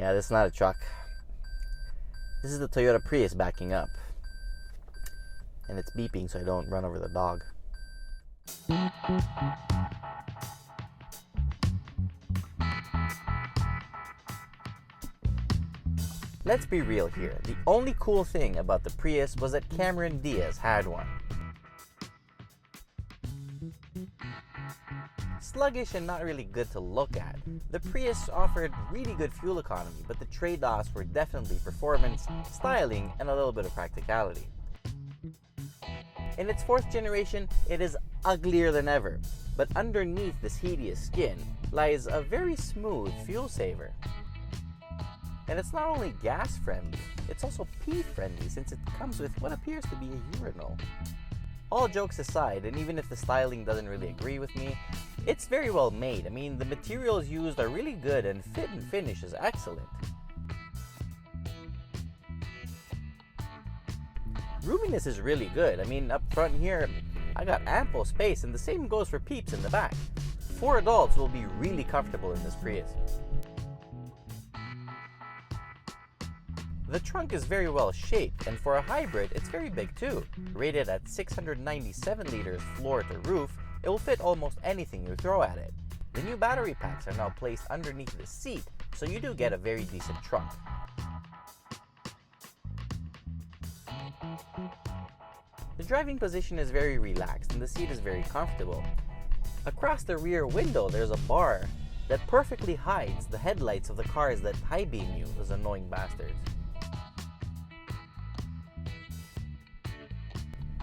Yeah, this is not a truck. This is the Toyota Prius backing up. And it's beeping so I don't run over the dog. Let's be real here. The only cool thing about the Prius was that Cameron Diaz had one. Sluggish and not really good to look at, the Prius offered really good fuel economy, but the trade-offs were definitely performance, styling, and a little bit of practicality. In its fourth generation, it is uglier than ever, but underneath this hideous skin lies a very smooth fuel saver. And it's not only gas friendly, it's also pee friendly since it comes with what appears to be a urinal. All jokes aside, and even if the styling doesn't really agree with me, it's very well made. I mean, the materials used are really good and fit and finish is excellent. Roominess is really good. I mean, up front here, I got ample space, and the same goes for peeps in the back. 4 adults will be really comfortable in this Prius. The trunk is very well shaped, and for a hybrid, it's very big too. Rated at 697 liters floor to roof, it will fit almost anything you throw at it. The new battery packs are now placed underneath the seat, so you do get a very decent trunk. The driving position is very relaxed and the seat is very comfortable. Across the rear window, there's a bar that perfectly hides the headlights of the cars that high beam you, those annoying bastards.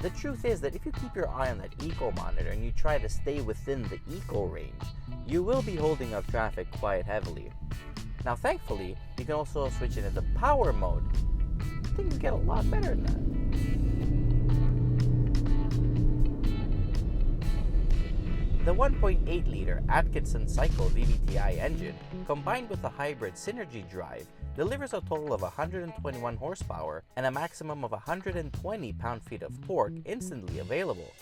The truth is that if you keep your eye on that eco monitor and you try to stay within the eco range, you will be holding up traffic quite heavily. Now thankfully, you can also switch it into power mode. Things get a lot better than that. The 1.8-liter Atkinson Cycle VVTi engine, combined with the hybrid Synergy drive, delivers a total of 121 horsepower and a maximum of 120 pound-feet of torque instantly available.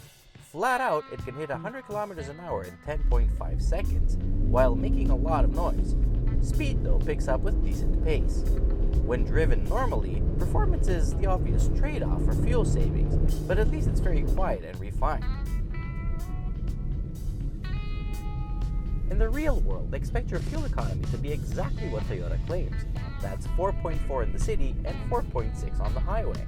Flat out, it can hit 100 kilometers an hour in 10.5 seconds, while making a lot of noise. Speed, though, picks up with decent pace. When driven normally, performance is the obvious trade-off for fuel savings, but at least it's very quiet and refined. In the real world, expect your fuel economy to be exactly what Toyota claims. That's 4.4 in the city and 4.6 on the highway.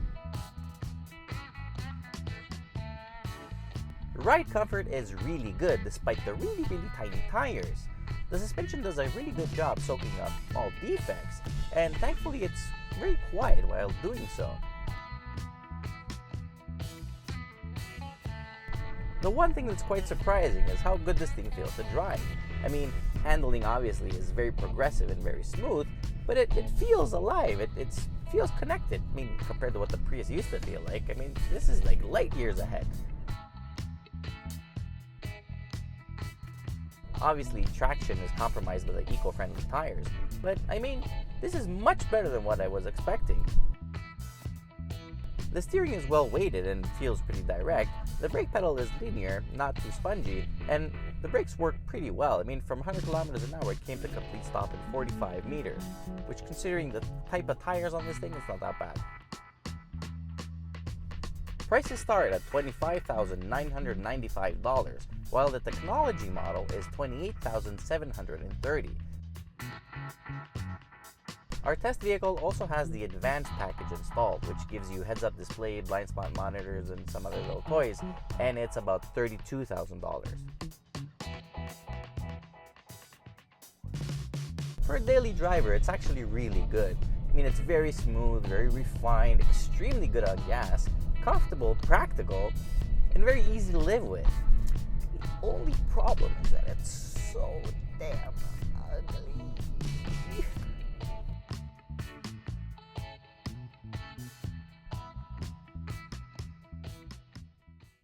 Ride comfort is really good despite the really tiny tires. The suspension does a really good job soaking up all defects, and thankfully it's very quiet while doing so. The one thing that's quite surprising is how good this thing feels to drive. I mean, handling obviously is very progressive and very smooth, but it feels alive, it feels connected. I mean, compared to what the Prius used to feel like, I mean, this is like light years ahead. Obviously, traction is compromised by the eco-friendly tires, but I mean, this is much better than what I was expecting. The steering is well weighted and feels pretty direct. The brake pedal is linear, not too spongy, and the brakes work pretty well. I mean, from 100 kilometers an hour, it came to a complete stop in 45 meters, which considering the type of tires on this thing, is not that bad. Prices start at $25,995, while the technology model is $28,730. Our test vehicle also has the advanced package installed, which gives you heads-up display, blind spot monitors, and some other little toys, and it's about $32,000. For a daily driver, it's actually really good. I mean, it's very smooth, very refined, extremely good on gas, comfortable, practical, and very easy to live with. The only problem is that it's so damn ugly.